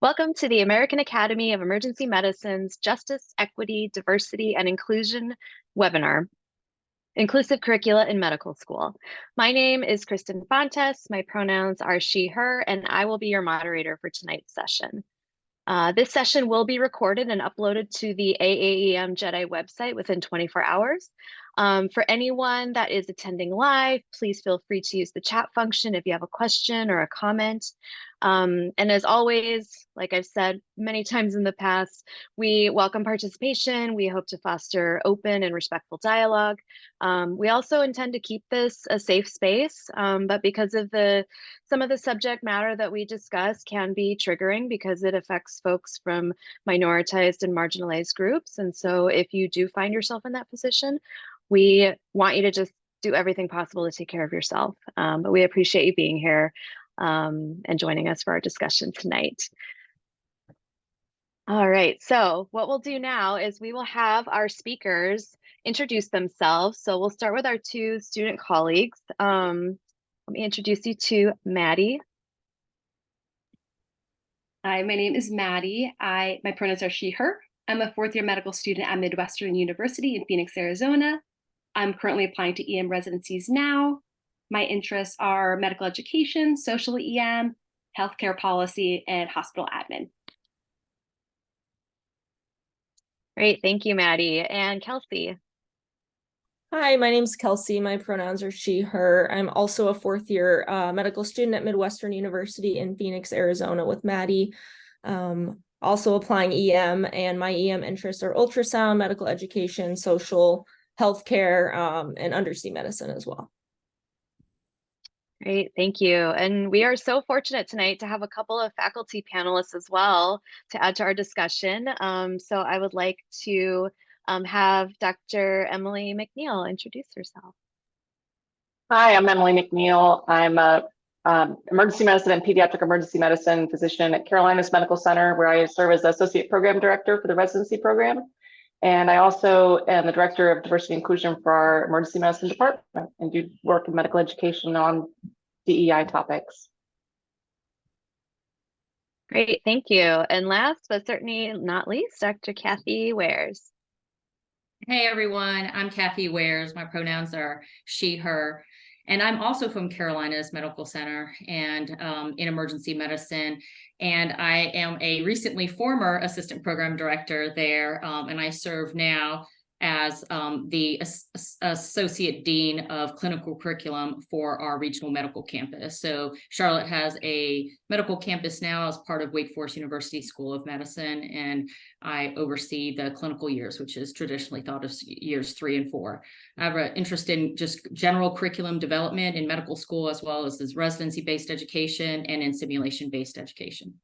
Welcome to the American Academy of Emergency Medicine's Justice, Equity, Diversity, and Inclusion webinar, Inclusive Curricula in Medical School. My name is Kristen Fontes. My pronouns are she, her, and I will be your moderator for tonight's session. This session will be recorded and uploaded to the AAEM JEDI website within 24 hours. For anyone that is attending live, please feel free to use the chat function if you have a question or a comment. And as always, like I've said many times in the past, we welcome participation. We hope to foster open and respectful dialogue. We also intend to keep this a safe space, but because of some of the subject matter that we discuss can be triggering because it affects folks from minoritized and marginalized groups. And so if you do find yourself in that position, we want you to just do everything possible to take care of yourself. But we appreciate you being here and joining us for our discussion tonight. All right, so what we'll do now is we will have our speakers introduce themselves. So we'll start with our two student colleagues. Let me introduce you to Maddie. Hi, my name is Maddie. My pronouns are she, her. I'm a fourth-year medical student at Midwestern University in Phoenix, Arizona. I'm currently applying to EM residencies now. My interests are medical education, social EM, healthcare policy, and hospital admin. Great, thank you, Maddie. And Kelsey. Hi, my name's Kelsey. My pronouns are she, her. I'm also a fourth-year medical student at Midwestern University in Phoenix, Arizona with Maddie. Also applying EM, and my EM interests are ultrasound, medical education, social, healthcare, and undersea medicine as well. Great, thank you. And we are so fortunate tonight to have a couple of faculty panelists as well to add to our discussion. So I would like to have Dr. Emily McNeil introduce herself. Hi, I'm Emily McNeil. I'm a emergency medicine and pediatric emergency medicine physician at Carolinas Medical Center, where I serve as associate program director for the residency program. And I also am the director of diversity and inclusion for our emergency medicine department and do work in medical education on DEI topics. Great, thank you. And last but certainly not least, Dr. Kathy Wares. Hey everyone, I'm Kathy Wares. My pronouns are she, her, and I'm also from Carolinas Medical Center and in emergency medicine. And I am a recently former assistant program director there, and I serve now as the associate dean of clinical curriculum for our regional medical campus. So Charlotte has a medical campus now as part of Wake Forest University School of Medicine, and I oversee the clinical years, which is traditionally thought of years 3 and 4. I have an interest in just general curriculum development in medical school, as well as this residency-based education and in simulation-based education.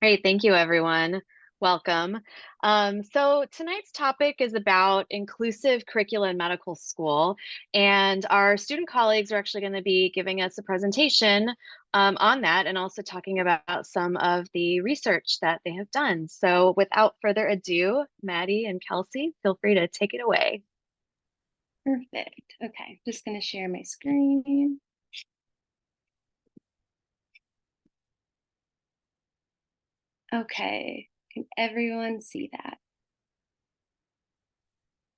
Great, thank you everyone. Welcome. So tonight's topic is about inclusive curricula in medical school, and our student colleagues are actually going to be giving us a presentation on that and also talking about some of the research that they have done. So without further ado, Maddie and Kelsey, feel free to take it away. Perfect. Okay, just going to share my screen. Okay. Can everyone see that?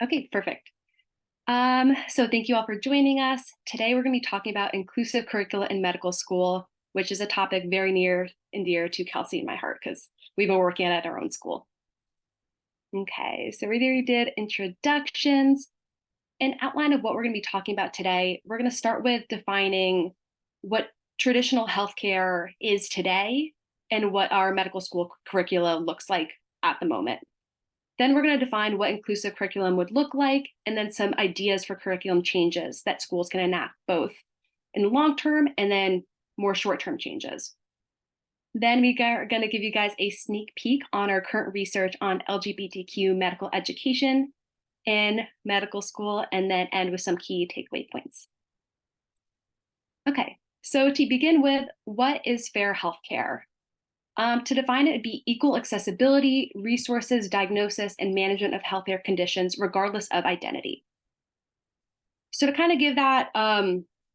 Okay, perfect. So thank you all for joining us. Today we're going to be talking about inclusive curricula in medical school, which is a topic very near and dear to Kelsey and my heart because we've been working at our own school. Okay, so we already did introductions. An outline of what we're going to be talking about today. We're going to start with defining what traditional healthcare is today and what our medical school curricula looks like at the moment. Then we're going to define what inclusive curriculum would look like, and then some ideas for curriculum changes that schools can enact, both in long-term and then more short-term changes. Then we are going to give you guys a sneak peek on our current research on LGBTQ medical education in medical school, and then end with some key takeaway points. Okay, so to begin with, what is fair healthcare? To define it, it'd be equal accessibility, resources, diagnosis, and management of healthcare conditions, regardless of identity. So to kind of give that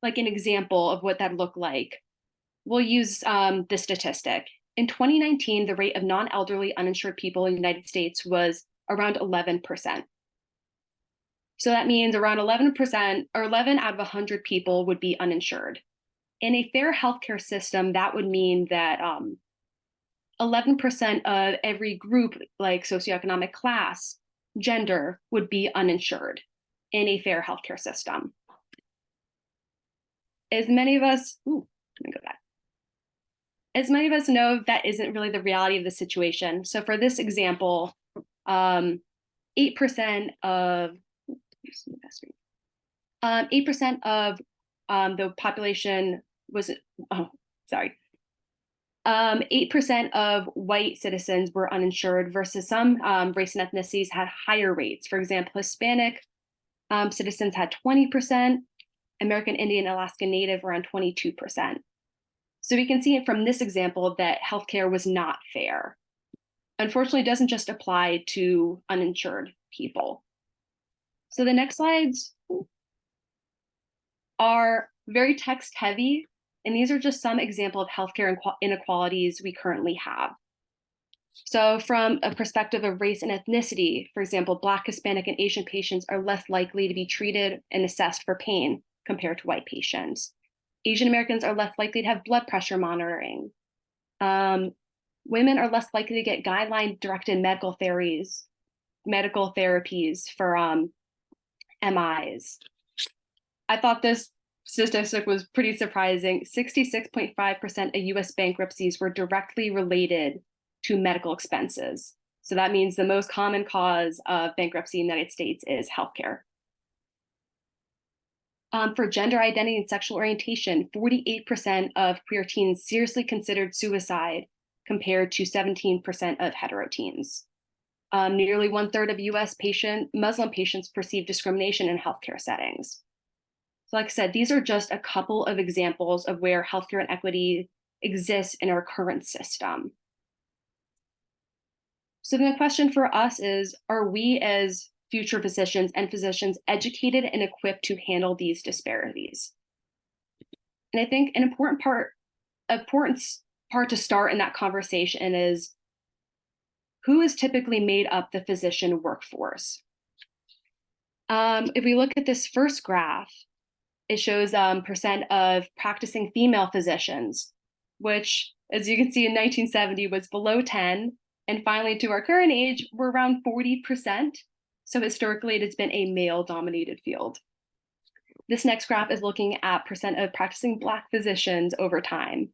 like an example of what that looked like, we'll use this statistic. In 2019, the rate of non-elderly uninsured people in the United States was around 11%. So that means around 11% or 11 out of 100 people would be uninsured. In a fair healthcare system, that would mean that 11% of every group, like socioeconomic class, gender, would be uninsured in a fair healthcare system. As many of us, let me go back. As many of us know, that isn't really the reality of the situation. So for this example, 8% of 8% of the population was, 8% of white citizens were uninsured versus some race and ethnicities had higher rates. For example, Hispanic citizens had 20%, American Indian, Alaska Native around 22%. So we can see it from this example that healthcare was not fair. Unfortunately, it doesn't just apply to uninsured people. So the next slides are very text heavy, and these are just some example of healthcare inequalities we currently have. So from a perspective of race and ethnicity, for example, Black, Hispanic, and Asian patients are less likely to be treated and assessed for pain compared to white patients. Asian Americans are less likely to have blood pressure monitoring. Women are less likely to get guideline-directed medical therapies for MIs. I thought this statistic was pretty surprising. 66.5% of US bankruptcies were directly related to medical expenses. So that means the most common cause of bankruptcy in the United States is healthcare. For gender identity and sexual orientation, 48% of queer teens seriously considered suicide compared to 17% of hetero teens. Nearly 1/3 of US Muslim patients perceive discrimination in healthcare settings. So like I said, these are just a couple of examples of where healthcare inequity exists in our current system. So the question for us is, are we as future physicians and physicians educated and equipped to handle these disparities? And I think an important part to start in that conversation is, who is typically made up the physician workforce? If we look at this first graph, it shows percent of practicing female physicians, which, as you can see, in 1970 was below 10, and finally to our current age, we're around 40%. So historically, it has been a male-dominated field. This next graph is looking at percent of practicing Black physicians over time.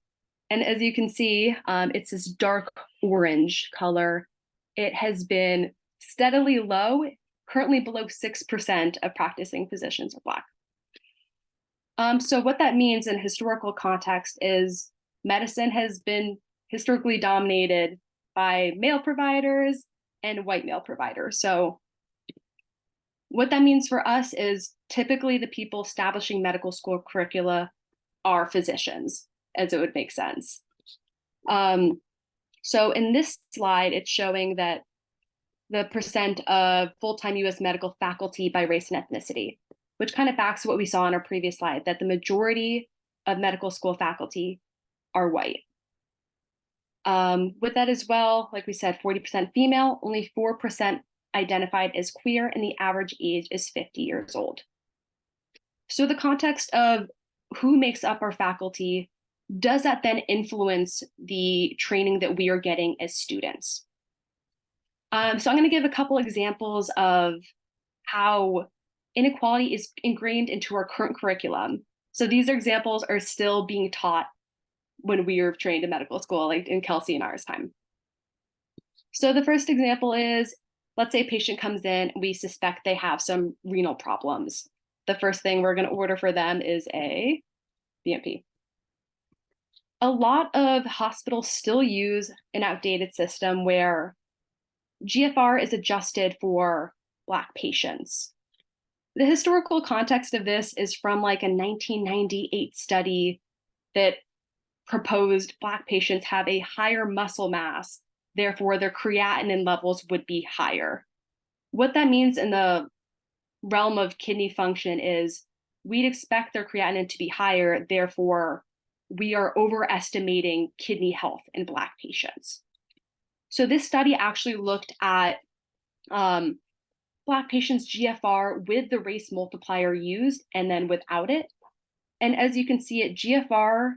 And as you can see, it's this dark orange color. It has been steadily low, currently below 6% of practicing physicians are Black. So what that means in historical context is medicine has been historically dominated by male providers and white male providers. So what that means for us is typically the people establishing medical school curricula are physicians, as it would make sense. So in this slide, it's showing that the percent of full-time US medical faculty by race and ethnicity, which kind of backs what we saw on our previous slide, that the majority of medical school faculty are white. With that as well, like we said, 40% female, only 4% identified as queer, and the average age is 50 years old. So the context of who makes up our faculty, does that then influence the training that we are getting as students? So I'm going to give a couple examples of how inequality is ingrained into our current curriculum. So these examples are still being taught when we were trained in medical school, like in Kelsey and ours time. So the first example is, let's say a patient comes in, we suspect they have some renal problems. The first thing we're going to order for them is a BMP. A lot of hospitals still use an outdated system where GFR is adjusted for Black patients. The historical context of this is from like a 1998 study that proposed Black patients have a higher muscle mass, therefore their creatinine levels would be higher. What that means in the realm of kidney function is we'd expect their creatinine to be higher, therefore we are overestimating kidney health in Black patients. So this study actually looked at Black patients' GFR with the race multiplier used and then without it. And as you can see it, GFR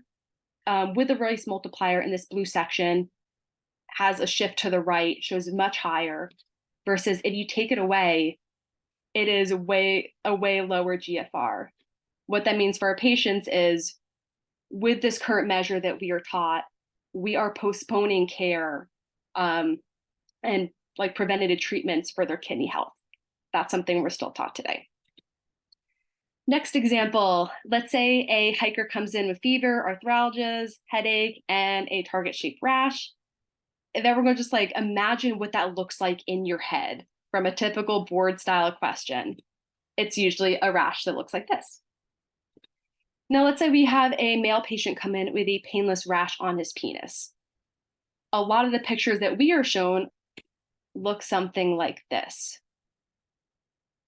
with the race multiplier in this blue section has a shift to the right, shows much higher, versus if you take it away, it is a way lower GFR. What that means for our patients is, with this current measure that we are taught, we are postponing care and like preventative treatments for their kidney health. That's something we're still taught today. Next example, let's say a hiker comes in with fever, arthralgias, headache, and a target-shaped rash. And then we're going to just like imagine what that looks like in your head from a typical board style question. It's usually a rash that looks like this. Now, let's say we have a male patient come in with a painless rash on his penis. A lot of the pictures that we are shown look something like this.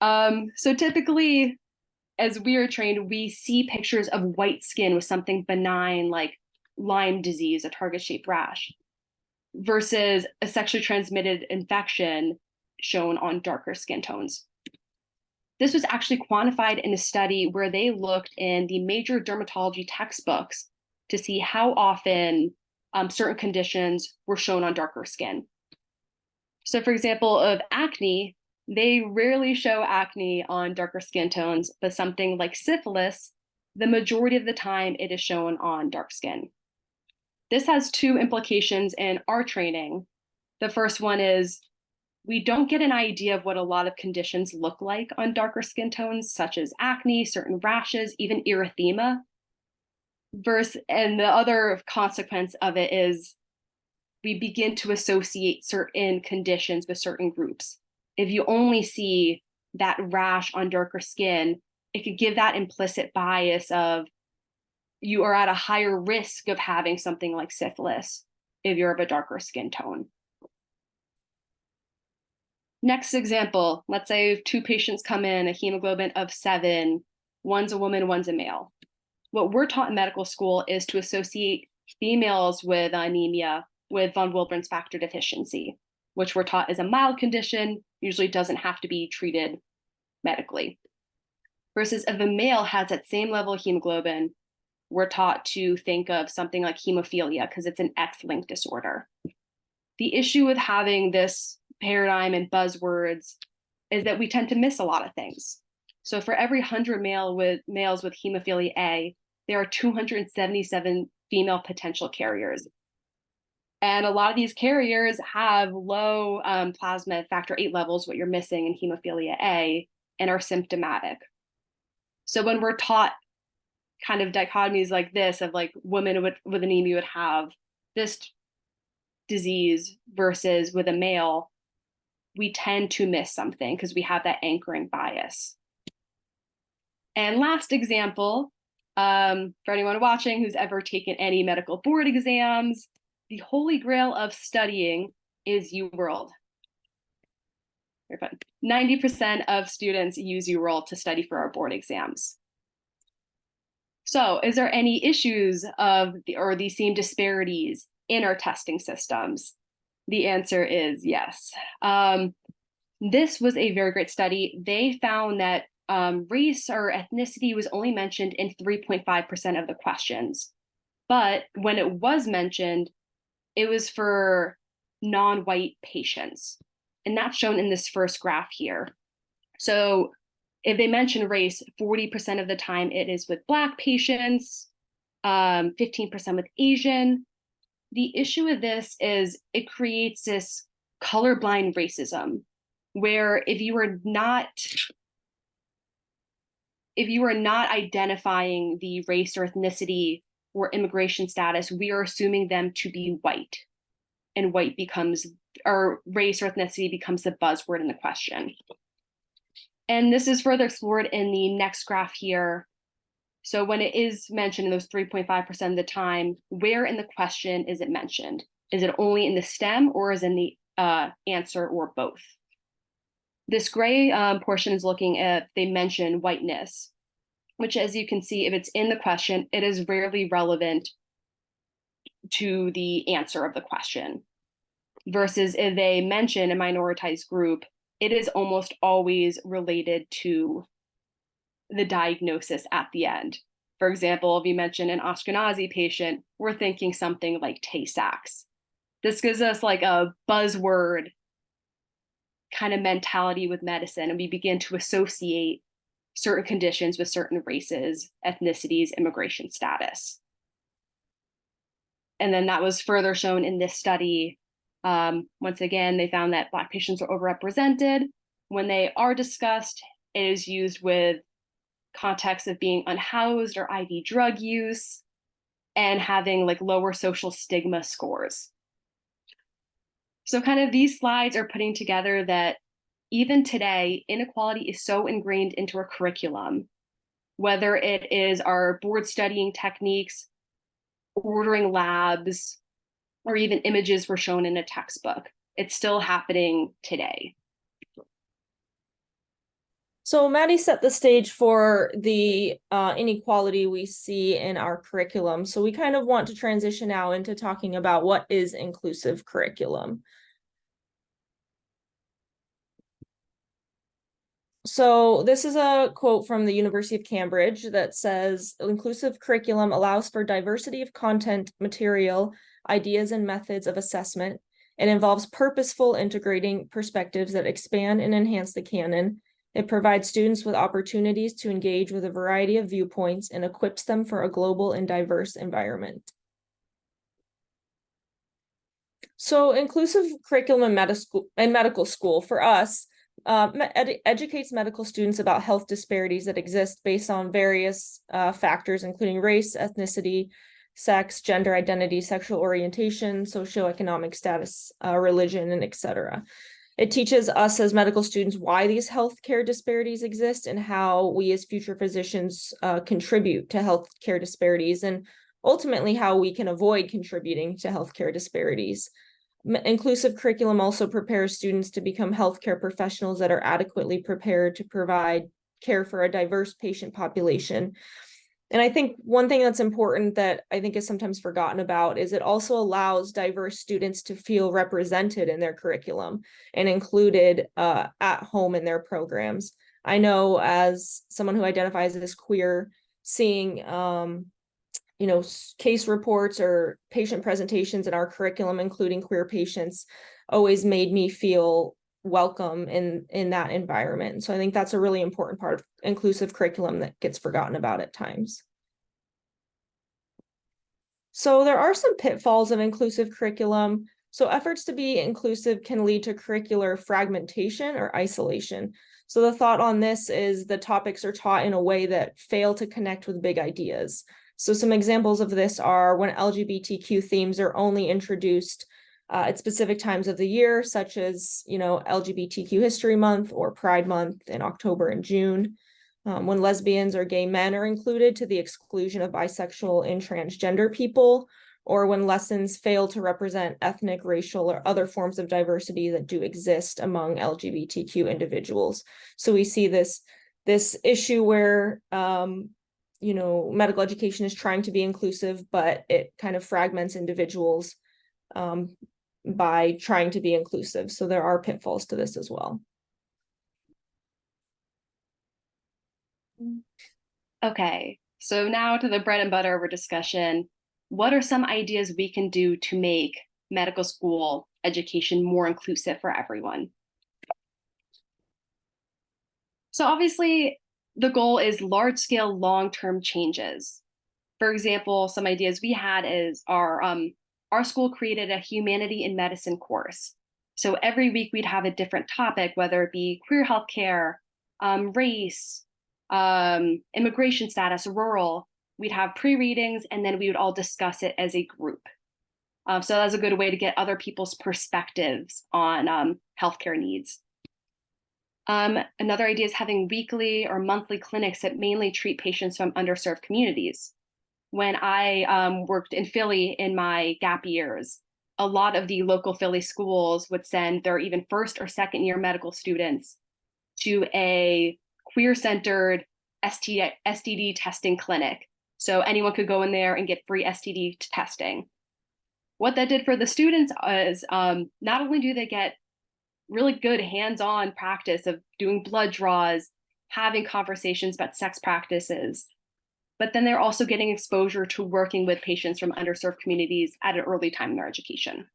So typically, as we are trained, we see pictures of white skin with something benign like Lyme disease, a target-shaped rash, versus a sexually transmitted infection shown on darker skin tones. This was actually quantified in a study where they looked in the major dermatology textbooks to see how often certain conditions were shown on darker skin. So for example, of acne, they rarely show acne on darker skin tones, but something like syphilis, the majority of the time it is shown on dark skin. This has two implications in our training. The first one is we don't get an idea of what a lot of conditions look like on darker skin tones, such as acne, certain rashes, even erythema. And the other consequence of it is we begin to associate certain conditions with certain groups. If you only see that rash on darker skin, it could give that implicit bias of you are at a higher risk of having something like syphilis if you're of a darker skin tone. Next example, let's say two patients come in, a hemoglobin of 7, one's a woman, one's a male. What we're taught in medical school is to associate females with anemia with von Willebrand's factor deficiency, which we're taught is a mild condition, usually doesn't have to be treated medically. Versus if a male has that same level of hemoglobin, we're taught to think of something like hemophilia because it's an X-linked disorder. The issue with having this paradigm and buzzwords is that we tend to miss a lot of things. So for every 100 males with hemophilia A, there are 277 female potential carriers. And a lot of these carriers have low plasma factor 8 levels, what you're missing in hemophilia A, and are symptomatic. So when we're taught kind of dichotomies like this of like women with anemia would have this disease versus with a male, we tend to miss something because we have that anchoring bias. And last example, for anyone watching who's ever taken any medical board exams, the holy grail of studying is UWorld. 90% of students use UWorld to study for our board exams. So is there any issues or these same disparities in our testing systems? The answer is yes. This was a very great study. They found that race or ethnicity was only mentioned in 3.5% of the questions. But when it was mentioned, it was for non-white patients. And that's shown in this first graph here. So if they mention race, 40% of the time it is with Black patients, 15% with Asian. The issue with this is it creates this colorblind racism, where if you are not identifying the race or ethnicity or immigration status, we are assuming them to be white, and white becomes, or race or ethnicity becomes the buzzword in the question. And this is further explored in the next graph here. So when it is mentioned in those 3.5% of the time, where in the question is it mentioned? Is it only in the stem or is it in the answer or both? This gray portion is looking at, they mention whiteness. which, as you can see, if it's in the question, it is rarely relevant to the answer of the question. Versus if they mention a minoritized group, it is almost always related to the diagnosis at the end. For example, if you mention an Ashkenazi patient, we're thinking something like Tay-Sachs. This gives us like a buzzword kind of mentality with medicine, and we begin to associate certain conditions with certain races, ethnicities, immigration status. And then that was further shown in this study. Once again, they found that Black patients are overrepresented. When they are discussed, it is used with context of being unhoused or IV drug use and having like lower social stigma scores. So kind of these slides are putting together that even today, inequality is so ingrained into our curriculum, whether it is our board studying techniques, ordering labs, or even images were shown in a textbook. It's still happening today. So Maddie set the stage for the inequality we see in our curriculum. So we kind of want to transition now into talking about what is inclusive curriculum. So this is a quote from the University of Cambridge that says, inclusive curriculum allows for diversity of content, material, ideas, and methods of assessment. It involves purposeful integrating perspectives that expand and enhance the canon. It provides students with opportunities to engage with a variety of viewpoints and equips them for a global and diverse environment. So inclusive curriculum in medical school for us educates medical students about health disparities that exist based on various factors, including race, ethnicity, sex, gender identity, sexual orientation, socioeconomic status, religion, and etc. It teaches us as medical students why these healthcare disparities exist and how we as future physicians contribute to healthcare disparities, and ultimately how we can avoid contributing to healthcare disparities. Inclusive curriculum also prepares students to become healthcare professionals that are adequately prepared to provide care for a diverse patient population. And I think one thing that's important that I think is sometimes forgotten about is it also allows diverse students to feel represented in their curriculum and included at home in their programs. I know as someone who identifies as queer, seeing case reports or patient presentations in our curriculum, including queer patients, always made me feel welcome in that environment. So I think that's a really important part of inclusive curriculum that gets forgotten about at times. So there are some pitfalls of inclusive curriculum. So efforts to be inclusive can lead to curricular fragmentation or isolation. So the thought on this is the topics are taught in a way that fail to connect with big ideas. So some examples of this are when LGBTQ themes are only introduced at specific times of the year, such as, LGBTQ History Month or Pride Month in October and June. When lesbians or gay men are included to the exclusion of bisexual and transgender people, or when lessons fail to represent ethnic, racial, or other forms of diversity that do exist among LGBTQ individuals. So we see this issue where medical education is trying to be inclusive, but it kind of fragments individuals by trying to be inclusive. So there are pitfalls to this as well. Okay, so now to the bread and butter of our discussion. What are some ideas we can do to make medical school education more inclusive for everyone? So obviously, the goal is large-scale, long-term changes. For example, some ideas we had is our school created a humanity in medicine course. So every week we'd have a different topic, whether it be queer healthcare, race, immigration status, rural. We'd have pre-readings, and then we would all discuss it as a group. So that's a good way to get other people's perspectives on healthcare needs. Another idea is having weekly or monthly clinics that mainly treat patients from underserved communities. When I worked in Philly in my gap years, a lot of the local Philly schools would send their even first or second year medical students to a queer-centered STD testing clinic. So anyone could go in there and get free STD testing. What that did for the students is not only do they get really good hands-on practice of doing blood draws, having conversations about sex practices, but then they're also getting exposure to working with patients from underserved communities at an early time in their education.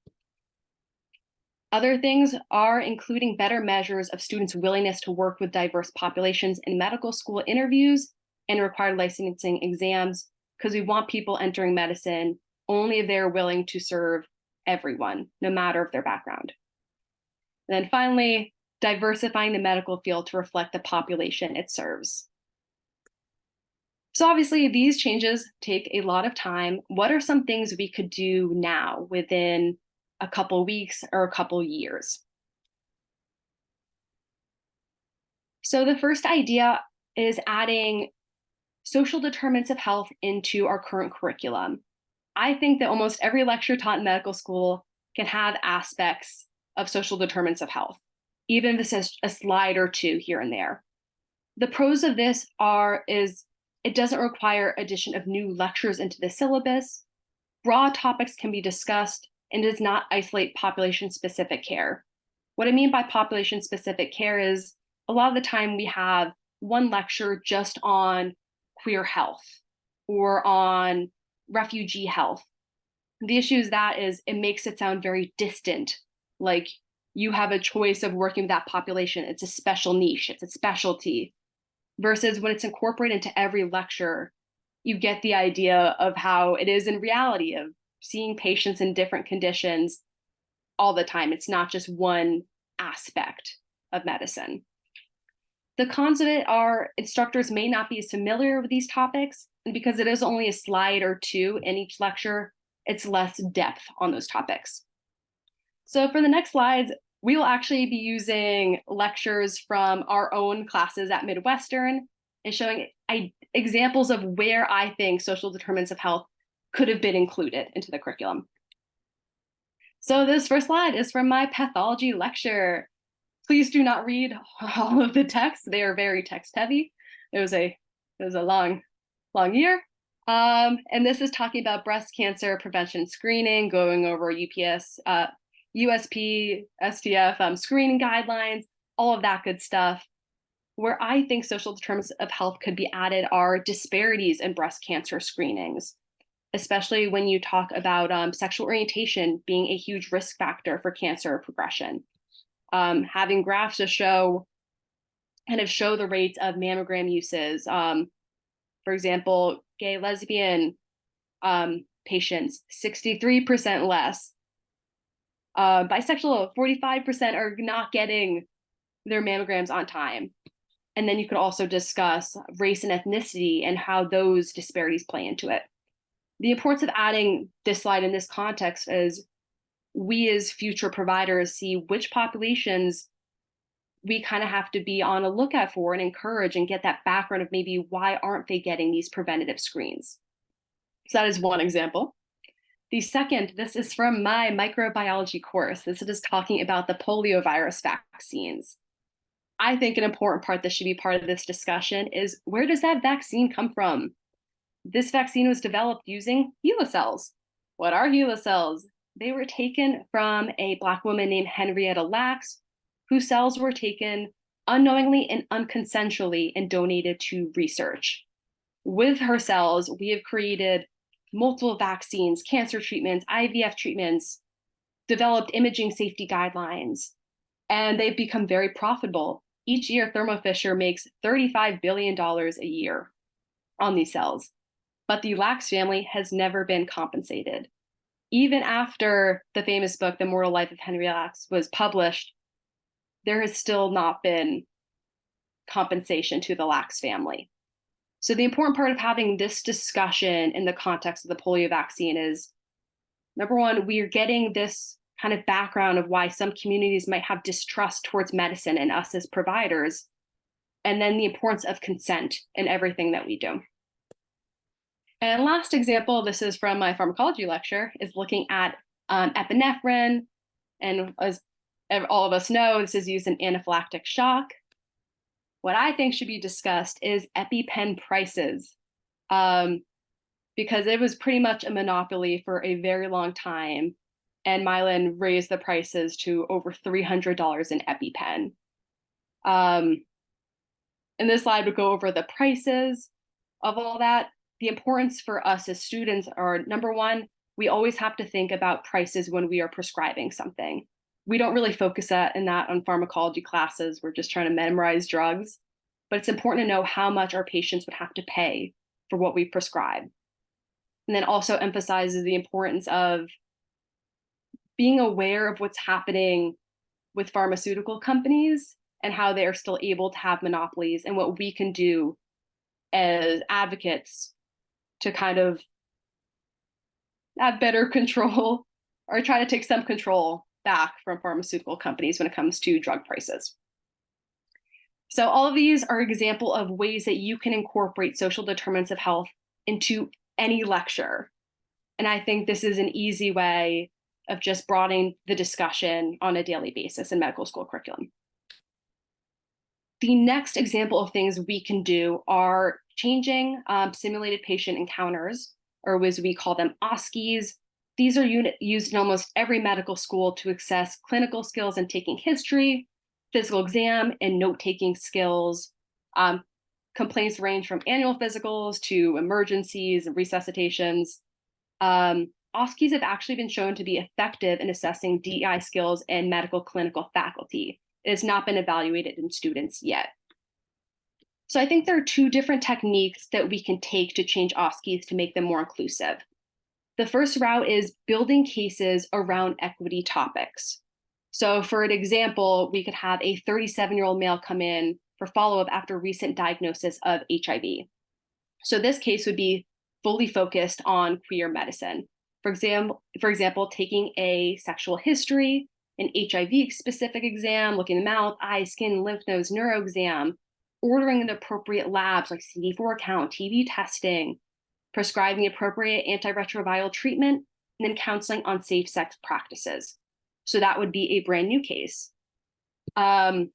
Other things are including better measures of students' willingness to work with diverse populations in medical school interviews and required licensing exams, because we want people entering medicine only if they're willing to serve everyone, no matter of their background. And then finally, diversifying the medical field to reflect the population it serves. So obviously these changes take a lot of time. What are some things we could do now within a couple weeks or a couple years? So the first idea is adding social determinants of health into our current curriculum. I think that almost every lecture taught in medical school can have aspects of social determinants of health, even if this is a slide or two here and there. The pros of this is it doesn't require addition of new lectures into the syllabus. Broad topics can be discussed and does not isolate population-specific care. What I mean by population-specific care is a lot of the time we have one lecture just on queer health or on refugee health. The issue is it makes it sound very distant, like you have a choice of working with that population. It's a special niche, it's a specialty. Versus when it's incorporated into every lecture, you get the idea of how it is in reality of seeing patients in different conditions all the time. It's not just one aspect of medicine. The cons of it are instructors may not be as familiar with these topics, and because it is only a slide or two in each lecture, it's less depth on those topics. So for the next slides, we will actually be using lectures from our own classes at Midwestern and showing examples of where I think social determinants of health could have been included into the curriculum. So this first slide is from my pathology lecture. Please do not read all of the text. They are very text heavy. It was a long year. And this is talking about breast cancer prevention screening, going over USP, STF screening guidelines, all of that good stuff. Where I think social determinants of health could be added are disparities in breast cancer screenings, especially when you talk about sexual orientation being a huge risk factor for cancer progression. Having graphs to show the rates of mammogram uses. For example, gay, lesbian patients, 63% less. Bisexual, 45% are not getting their mammograms on time. And then you could also discuss race and ethnicity and how those disparities play into it. The importance of adding this slide in this context is we as future providers see which populations we kind of have to be on a lookout for and encourage and get that background of maybe why aren't they getting these preventative screens. So that is one example. The second, this is from my microbiology course. This is talking about the poliovirus vaccines. I think an important part that should be part of this discussion is where does that vaccine come from? This vaccine was developed using HeLa cells. What are HeLa cells? They were taken from a Black woman named Henrietta Lacks, whose cells were taken unknowingly and unconsensually and donated to research. With her cells, we have created multiple vaccines, cancer treatments, IVF treatments, developed imaging safety guidelines, and they've become very profitable. Each year, Thermo Fisher makes $35 billion a year on these cells, but the Lacks family has never been compensated. Even after the famous book, The Mortal Life of Henry Lacks, was published, there has still not been compensation to the Lacks family. So the important part of having this discussion in the context of the polio vaccine is, number one, we are getting this kind of background of why some communities might have distrust towards medicine and us as providers, and then the importance of consent in everything that we do. And last example, this is from my pharmacology lecture, is looking at epinephrine. And as all of us know, this is used in anaphylactic shock. what I think should be discussed is EpiPen prices, because it was pretty much a monopoly for a very long time, and Mylan raised the prices to over $300 an EpiPen. And this slide would go over the prices of all that. The importance for us as students are, number one, we always have to think about prices when we are prescribing something. We don't really focus in that on pharmacology classes. We're just trying to memorize drugs, but it's important to know how much our patients would have to pay for what we prescribe. And then also emphasizes the importance of being aware of what's happening with pharmaceutical companies and how they are still able to have monopolies, and what we can do as advocates to kind of have better control or try to take some control back from pharmaceutical companies when it comes to drug prices. So all of these are an example of ways that you can incorporate social determinants of health into any lecture. And I think this is an easy way of just broadening the discussion on a daily basis in medical school curriculum. The next example of things we can do are changing simulated patient encounters, or as we call them, OSCEs. These are used in almost every medical school to assess clinical skills in taking history, physical exam, and note-taking skills. Complaints range from annual physicals to emergencies and resuscitations. OSCEs have actually been shown to be effective in assessing DEI skills in medical clinical faculty. It has not been evaluated in students yet. So I think there are two different techniques that we can take to change OSCEs to make them more inclusive. The first route is building cases around equity topics. So for an example, we could have a 37-year-old male come in for follow-up after recent diagnosis of HIV. So this case would be fully focused on queer medicine. For example, taking a sexual history, an HIV-specific exam, looking at the mouth, eyes, skin, lymph nodes, neuro exam, ordering the appropriate labs like CD4 count, TB testing, prescribing appropriate antiretroviral treatment, and then counseling on safe sex practices. So that would be a brand new case. But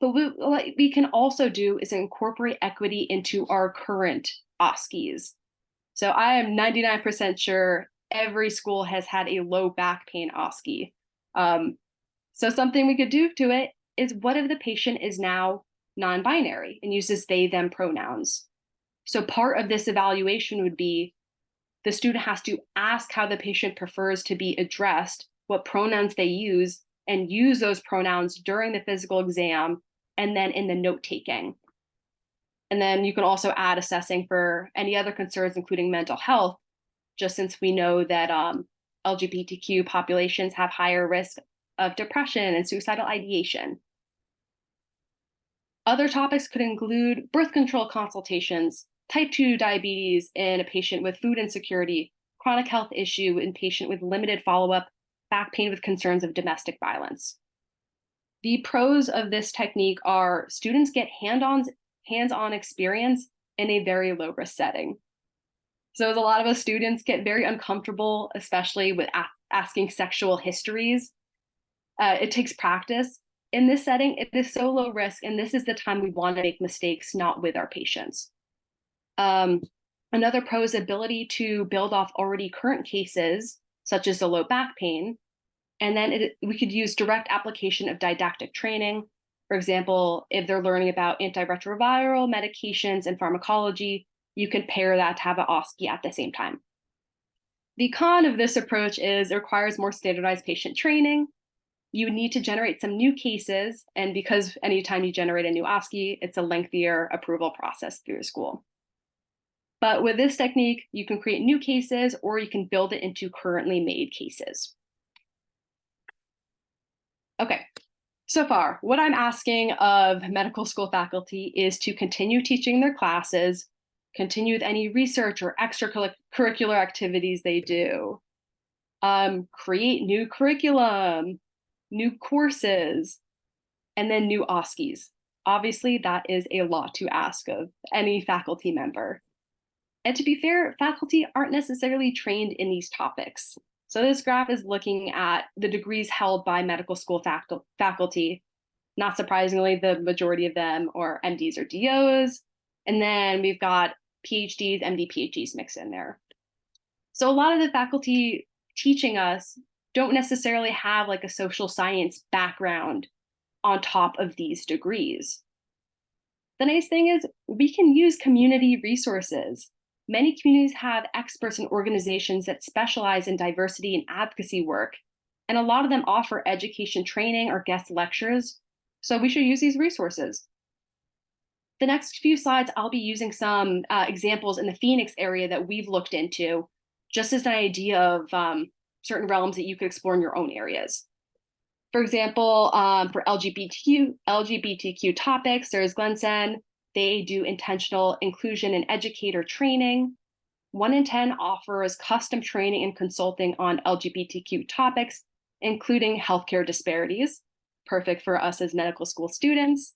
what we can also do is incorporate equity into our current OSCEs. So I am 99% sure every school has had a low back pain OSCE. So something we could do to it is, what if the patient is now non-binary and uses they, them pronouns? So part of this evaluation would be the student has to ask how the patient prefers to be addressed, what pronouns they use, and use those pronouns during the physical exam and then in the note-taking. And then you can also add assessing for any other concerns, including mental health, just since we know that LGBTQ populations have higher risk of depression and suicidal ideation. Other topics could include birth control consultations, type 2 diabetes in a patient with food insecurity, chronic health issue in patient with limited follow-up, back pain with concerns of domestic violence. The pros of this technique are students get hands-on experience in a very low-risk setting. So as a lot of us students get very uncomfortable, especially with asking sexual histories, it takes practice. In this setting, it is so low risk, and this is the time we want to make mistakes, not with our patients. Another pro is ability to build off already current cases, such as the low back pain, and then we could use direct application of didactic training. For example, if they're learning about antiretroviral medications and pharmacology, you can pair that to have an OSCE at the same time. The con of this approach is it requires more standardized patient training. You would need to generate some new cases, and because anytime you generate a new OSCE, it's a lengthier approval process through the school. But with this technique, you can create new cases, or you can build it into currently made cases. Okay, so far, what I'm asking of medical school faculty is to continue teaching their classes, continue with any research or extracurricular activities they do, create new curriculum, new courses, and then new OSCEs. Obviously, that is a lot to ask of any faculty member. And to be fair, faculty aren't necessarily trained in these topics. So this graph is looking at the degrees held by medical school faculty Not surprisingly, the majority of them are MDs or DOs. And then we've got PhDs, MD, PhDs mixed in there. So a lot of the faculty teaching us don't necessarily have like a social science background on top of these degrees. The nice thing is we can use community resources. Many communities have experts and organizations that specialize in diversity and advocacy work, and a lot of them offer education training or guest lectures, so we should use these resources. The next few slides, I'll be using some examples in the Phoenix area that we've looked into, just as an idea of certain realms that you could explore in your own areas. For example, for LGBTQ topics, there's Glenson. They do intentional inclusion and educator training. 1 in 10 offers custom training and consulting on LGBTQ topics, including healthcare disparities, perfect for us as medical school students.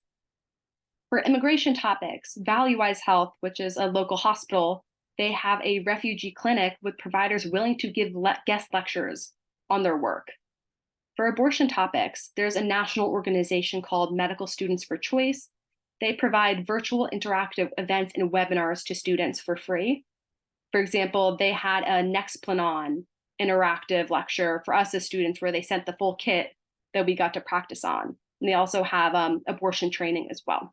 For immigration topics, ValueWise Health, which is a local hospital, they have a refugee clinic with providers willing to give guest lectures on their work. For abortion topics, there's a national organization called Medical Students for Choice. They provide virtual interactive events and webinars to students for free. For example, they had a Nexplanon interactive lecture for us as students where they sent the full kit that we got to practice on. And they also have abortion training as well.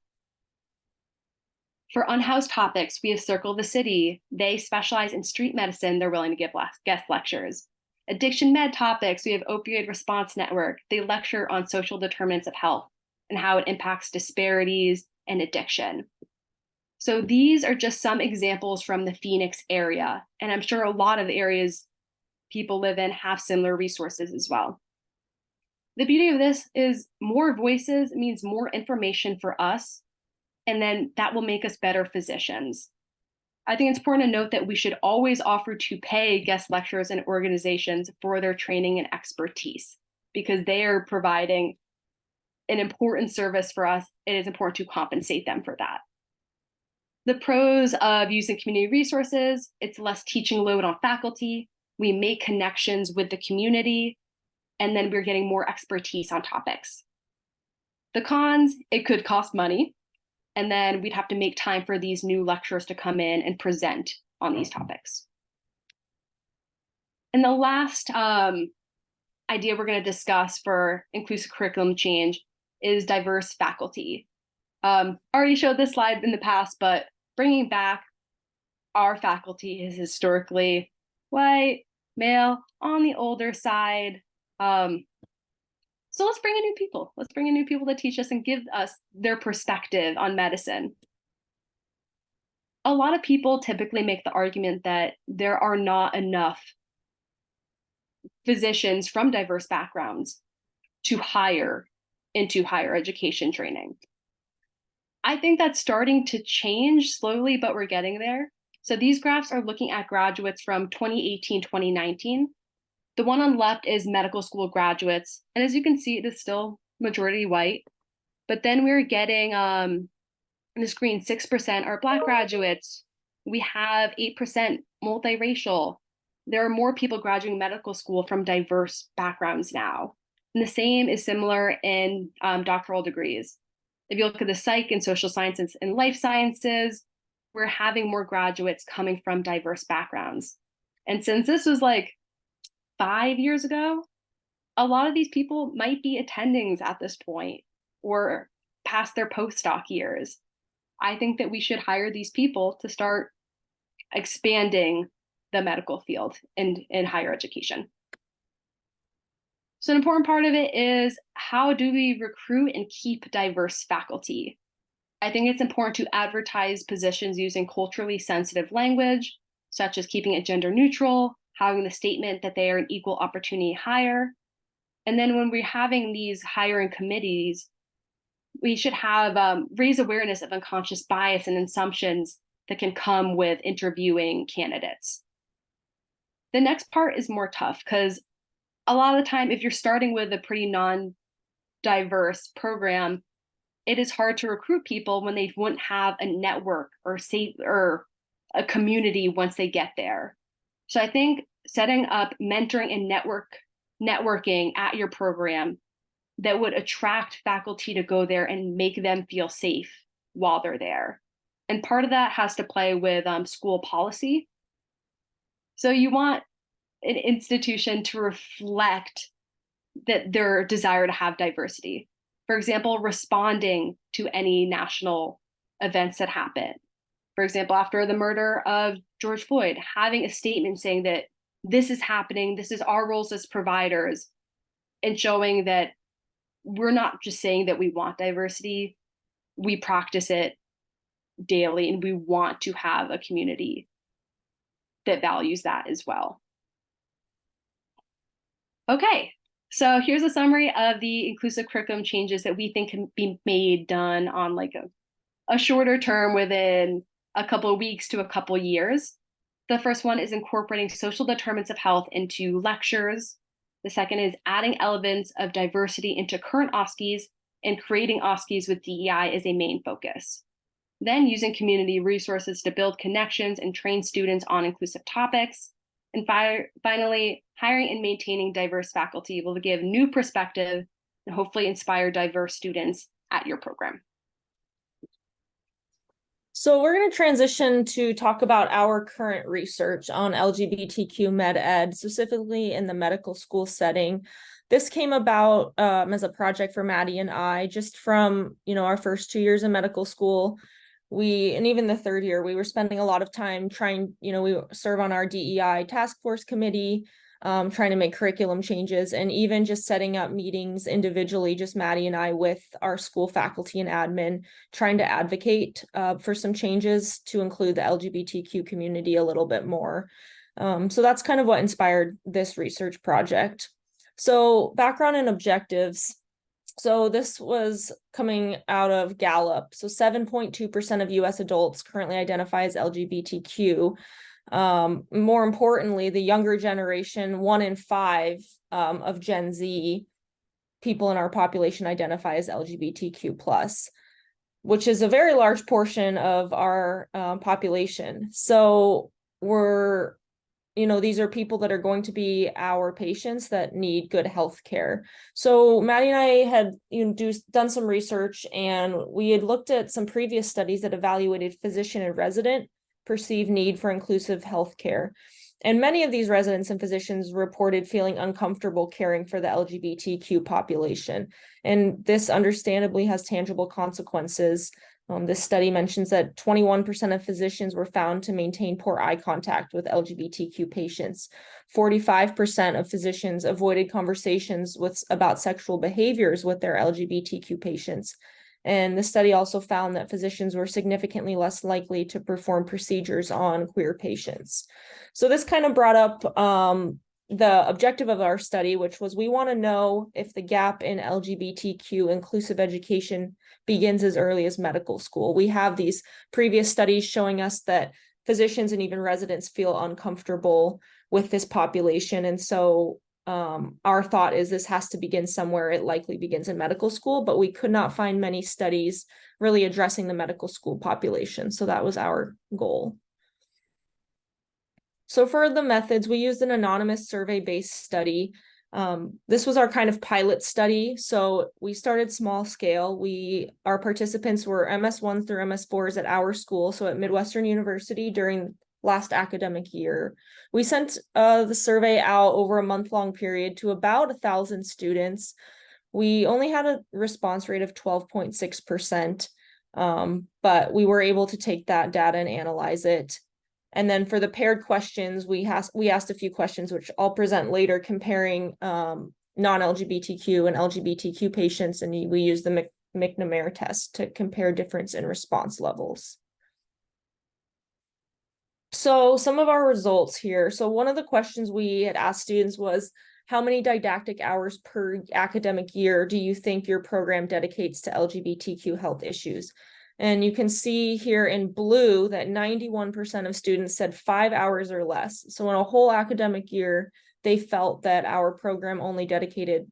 For unhoused topics, we have Circle the City. They specialize in street medicine. They're willing to give guest lectures. Addiction med topics, we have Opioid Response Network. They lecture on social determinants of health and how it impacts disparities and addiction. So these are just some examples from the Phoenix area. And I'm sure a lot of the areas people live in have similar resources as well. The beauty of this is more voices means more information for us, and then that will make us better physicians. I think it's important to note that we should always offer to pay guest lecturers and organizations for their training and expertise because they are providing an important service for us. It is important to compensate them for that. The pros of using community resources, it's less teaching load on faculty. We make connections with the community, and then we're getting more expertise on topics. The cons, it could cost money. And then we'd have to make time for these new lecturers to come in and present on these topics. And the last idea we're going to discuss for inclusive curriculum change is diverse faculty. Already showed this slide in the past, but bringing back our faculty is historically white, male, on the older side. So let's bring in new people. Let's bring in new people to teach us and give us their perspective on medicine. A lot of people typically make the argument that there are not enough physicians from diverse backgrounds to hire into higher education training. I think that's starting to change slowly, but we're getting there. So these graphs are looking at graduates from 2018, 2019. The one on the left is medical school graduates. And as you can see, it is still majority white. But then we're getting, in the screen, 6% are Black graduates. We have 8% multiracial. There are more people graduating medical school from diverse backgrounds now. And the same is similar in doctoral degrees. If you look at the psych and social sciences and life sciences, we're having more graduates coming from diverse backgrounds. And since this was like 5 years ago, a lot of these people might be attendings at this point or past their postdoc years. I think that we should hire these people to start expanding the medical field in higher education. So an important part of it is how do we recruit and keep diverse faculty? I think it's important to advertise positions using culturally sensitive language, such as keeping it gender neutral, having the statement that they are an equal opportunity hire. And then when we're having these hiring committees, we should have raise awareness of unconscious bias and assumptions that can come with interviewing candidates. The next part is more tough because a lot of the time, if you're starting with a pretty non-diverse program, it is hard to recruit people when they wouldn't have a network or a community once they get there. So I think setting up mentoring and networking at your program that would attract faculty to go there and make them feel safe while they're there. And part of that has to play with school policy. So you want an institution to reflect that their desire to have diversity. For example, responding to any national events that happen. For example, after the murder of George Floyd, having a statement saying that this is happening, this is our roles as providers, and showing that we're not just saying that we want diversity, we practice it daily, and we want to have a community that values that as well. Okay, so here's a summary of the inclusive curriculum changes that we think can be done on like a shorter term within a couple of weeks to a couple of years. The first one is incorporating social determinants of health into lectures. The second is adding elements of diversity into current OSCEs and creating OSCEs with DEI as a main focus. Then using community resources to build connections and train students on inclusive topics. And finally, hiring and maintaining diverse faculty will give new perspective and hopefully inspire diverse students at your program. So we're going to transition to talk about our current research on LGBTQ med ed, specifically in the medical school setting. This came about as a project for Maddie and I, just from our first 2 years in medical school. And even the third year, we were spending a lot of time trying, we serve on our DEI task force committee, trying to make curriculum changes, and even just setting up meetings individually, just Maddie and I with our school faculty and admin, trying to advocate for some changes to include the LGBTQ community a little bit more. So that's kind of what inspired this research project. So background and objectives. So this was coming out of Gallup. So 7.2% of US adults currently identify as LGBTQ. More importantly, the younger generation, 1 in 5 of Gen Z people in our population identify as LGBTQ+, which is a very large portion of our population. So these are people that are going to be our patients that need good health care. So Maddie and I had done some research, and we had looked at some previous studies that evaluated physician and resident perceived need for inclusive health care. And many of these residents and physicians reported feeling uncomfortable caring for the LGBTQ population. And this understandably has tangible consequences. This study mentions that 21% of physicians were found to maintain poor eye contact with LGBTQ patients. 45% of physicians avoided conversations about sexual behaviors with their LGBTQ patients. And the study also found that physicians were significantly less likely to perform procedures on queer patients. So this kind of brought up the objective of our study, which was we want to know if the gap in LGBTQ inclusive education begins as early as medical school. We have these previous studies showing us that physicians and even residents feel uncomfortable with this population. And so our thought is this has to begin somewhere. It likely begins in medical school, but we could not find many studies really addressing the medical school population. So that was our goal. So for the methods, we used an anonymous survey-based study. This was our kind of pilot study. So we started small scale. Our participants were MS1s through MS4s at our school, so at Midwestern University during last academic year. We sent the survey out over a month-long period to about 1,000 students. We only had a response rate of 12.6%, but we were able to take that data and analyze it. And then for the paired questions, we asked a few questions, which I'll present later, comparing non-LGBTQ and LGBTQ patients, and we used the McNamara test to compare difference in response levels. So some of our results here. So one of the questions we had asked students was, how many didactic hours per academic year do you think your program dedicates to LGBTQ health issues? And you can see here in blue that 91% of students said 5 hours or less. So in a whole academic year, they felt that our program only dedicated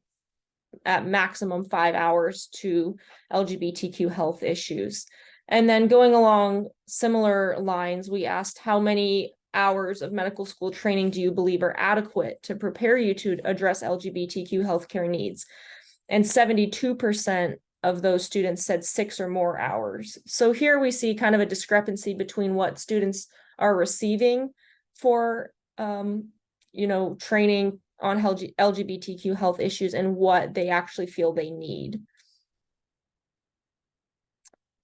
at maximum 5 hours to LGBTQ health issues. And then going along similar lines, we asked how many hours of medical school training do you believe are adequate to prepare you to address LGBTQ healthcare needs? and 72% of those students said 6 or more hours. So here we see kind of a discrepancy between what students are receiving for, training on LGBTQ health issues and what they actually feel they need.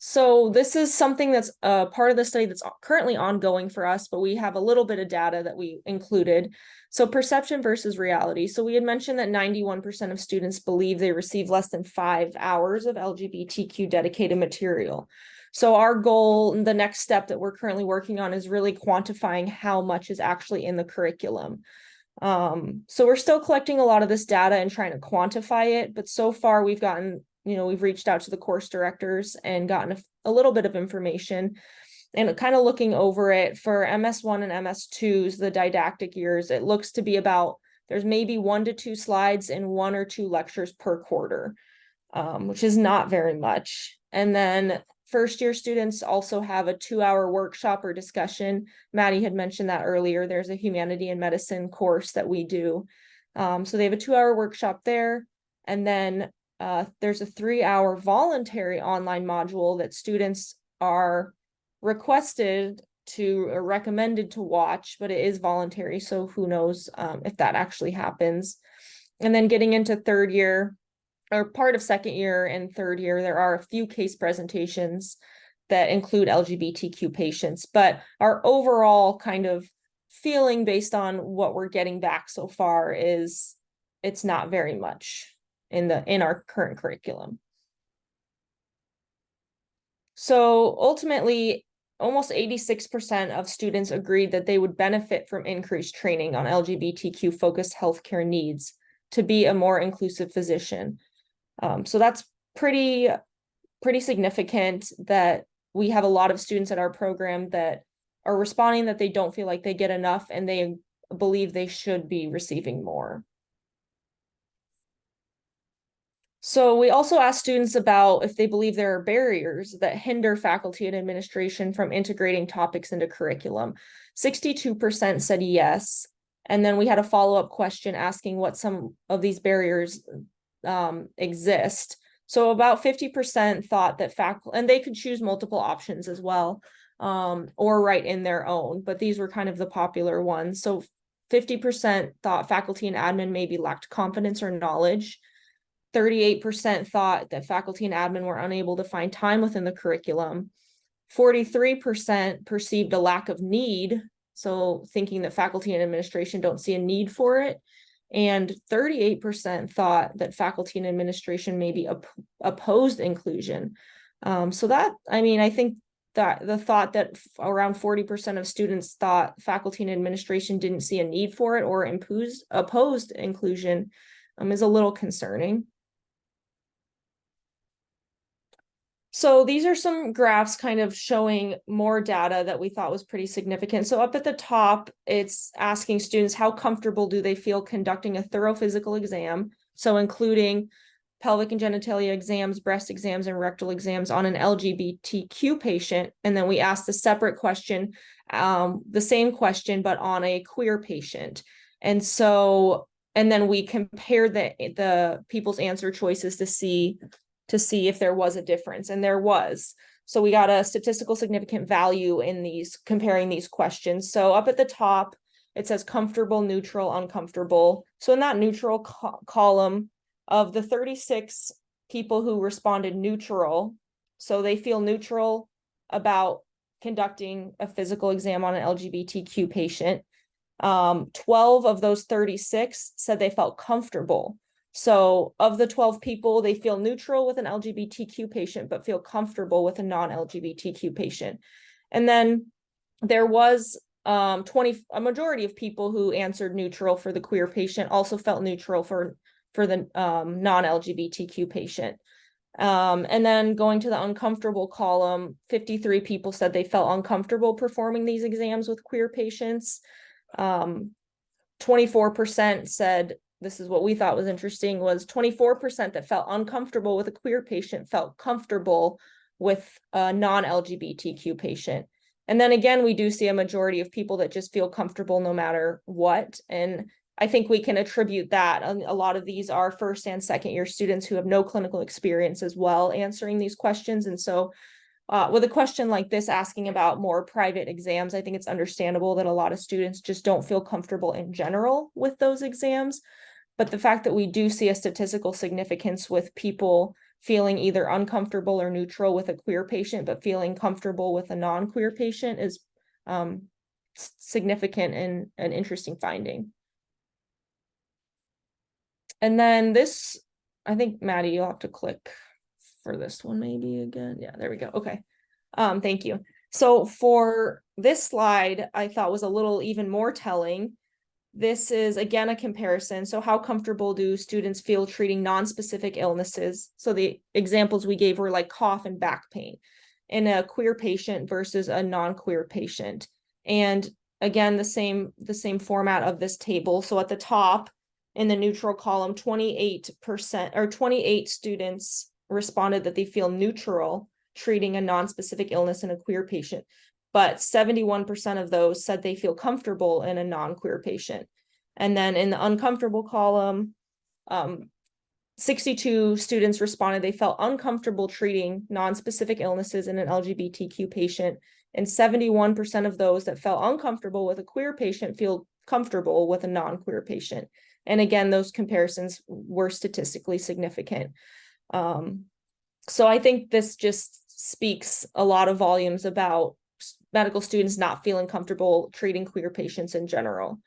So this is something that's a part of the study that's currently ongoing for us, but we have a little bit of data that we included. So perception versus reality. So we had mentioned that 91% of students believe they receive less than 5 hours of LGBTQ dedicated material. So our goal, the next step that we're currently working on, is really quantifying how much is actually in the curriculum. So we're still collecting a lot of this data and trying to quantify it, but so far we've reached out to the course directors and gotten a little bit of information, and kind of looking over it for MS1 and MS2s, the didactic years, it looks to be there's maybe 1 to 2 slides and 1 or 2 lectures per quarter, which is not very much. And then first year students also have a 2-hour workshop or discussion. Maddie had mentioned that earlier. There's a humanity and medicine course that we do. So they have a 2-hour workshop there. And then there's a 3-hour voluntary online module that students are requested to or recommended to watch, but it is voluntary. So who knows if that actually happens. And then getting into third year, or part of second year and third year, there are a few case presentations that include LGBTQ patients, but our overall kind of feeling based on what we're getting back so far is it's not very much in our current curriculum. So ultimately, almost 86% of students agreed that they would benefit from increased training on LGBTQ focused healthcare needs to be a more inclusive physician. So that's pretty significant that we have a lot of students at our program that are responding that they don't feel like they get enough and they believe they should be receiving more. So we also asked students about if they believe there are barriers that hinder faculty and administration from integrating topics into curriculum. 62% said yes. And then we had a follow-up question asking what some of these barriers exist. So about 50% thought that faculty, and they could choose multiple options as well, or write in their own, but these were kind of the popular ones. So 50% thought faculty and admin maybe lacked confidence or knowledge. 38% thought that faculty and admin were unable to find time within the curriculum. 43% perceived a lack of need, so thinking that faculty and administration don't see a need for it. And 38% thought that faculty and administration maybe opposed inclusion. So that, I think that the thought that around 40% of students thought faculty and administration didn't see a need for it or opposed inclusion is a little concerning. So these are some graphs kind of showing more data that we thought was pretty significant. So up at the top, it's asking students how comfortable do they feel conducting a thorough physical exam, so including pelvic and genitalia exams, breast exams, and rectal exams on an LGBTQ patient. And then we asked a separate question, the same question, but on a queer patient. And then we compared the people's answer choices to see if there was a difference, and there was. So we got a statistical significant value in comparing these questions. So up at the top, it says comfortable, neutral, uncomfortable. So in that neutral column, of the 36 people who responded neutral, so they feel neutral about conducting a physical exam on an LGBTQ patient, 12 of those 36 said they felt comfortable. So of the 12 people, they feel neutral with an LGBTQ patient, but feel comfortable with a non-LGBTQ patient. And then there was a majority of people who answered neutral for the queer patient also felt neutral for the non-LGBTQ patient. And then going to the uncomfortable column, 53 people said they felt uncomfortable performing these exams with queer patients. 24% said, this is what we thought was interesting, was 24% that felt uncomfortable with a queer patient felt comfortable with a non-LGBTQ patient. And then again, we do see a majority of people that just feel comfortable no matter what. And I think we can attribute that. A lot of these are first and second year students who have no clinical experience as well answering these questions. And so with a question like this asking about more private exams, I think it's understandable that a lot of students just don't feel comfortable in general with those exams. But the fact that we do see a statistical significance with people feeling either uncomfortable or neutral with a queer patient, but feeling comfortable with a non-queer patient is significant and an interesting finding. And then this, I think, Maddie, you'll have to click for this one maybe again. Yeah, there we go. Okay. Thank you. So for this slide, I thought was a little even more telling. This is again a comparison. So how comfortable do students feel treating non-specific illnesses? So the examples we gave were like cough and back pain in a queer patient versus a non-queer patient. And again, the same format of this table. So at the top in the neutral column, 28% or 28 students responded that they feel neutral treating a non-specific illness in a queer patient, but 71% of those said they feel comfortable in a non-queer patient. And then in the uncomfortable column, 62 students responded they felt uncomfortable treating non-specific illnesses in an LGBTQ patient, and 71% of those that felt uncomfortable with a queer patient feel comfortable with a non-queer patient. And again, those comparisons were statistically significant. So I think this just speaks a lot of volumes about medical students not feeling comfortable treating queer patients in general.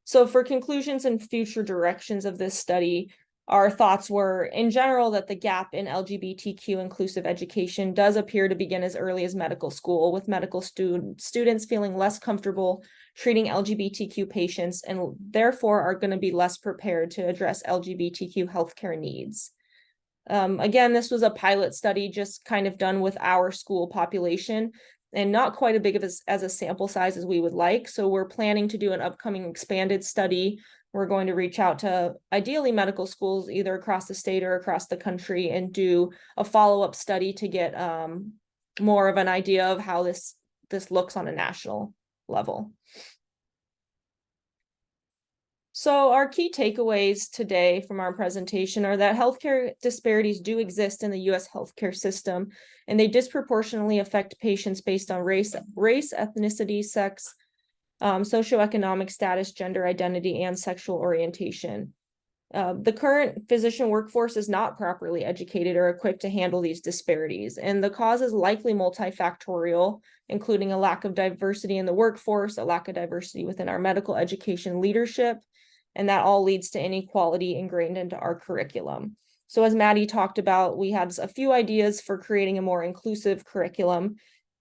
So for conclusions and future directions of this study, our thoughts were in general that the gap in LGBTQ inclusive education does appear to begin as early as medical school, with medical students feeling less comfortable treating LGBTQ patients and therefore are going to be less prepared to address LGBTQ healthcare needs. Again, this was a pilot study just kind of done with our school population and not quite as big of as a sample size as we would like. So we're planning to do an upcoming expanded study. We're going to reach out to ideally medical schools either across the state or across the country and do a follow-up study to get more of an idea of how this looks on a national level. So our key takeaways today from our presentation are that healthcare disparities do exist in the U.S. healthcare system, and they disproportionately affect patients based on race, ethnicity, sex, socioeconomic status, gender identity, and sexual orientation. The current physician workforce is not properly educated or equipped to handle these disparities, and the cause is likely multifactorial, including a lack of diversity in the workforce, a lack of diversity within our medical education leadership, and that all leads to inequality ingrained into our curriculum. So as Maddie talked about, we had a few ideas for creating a more inclusive curriculum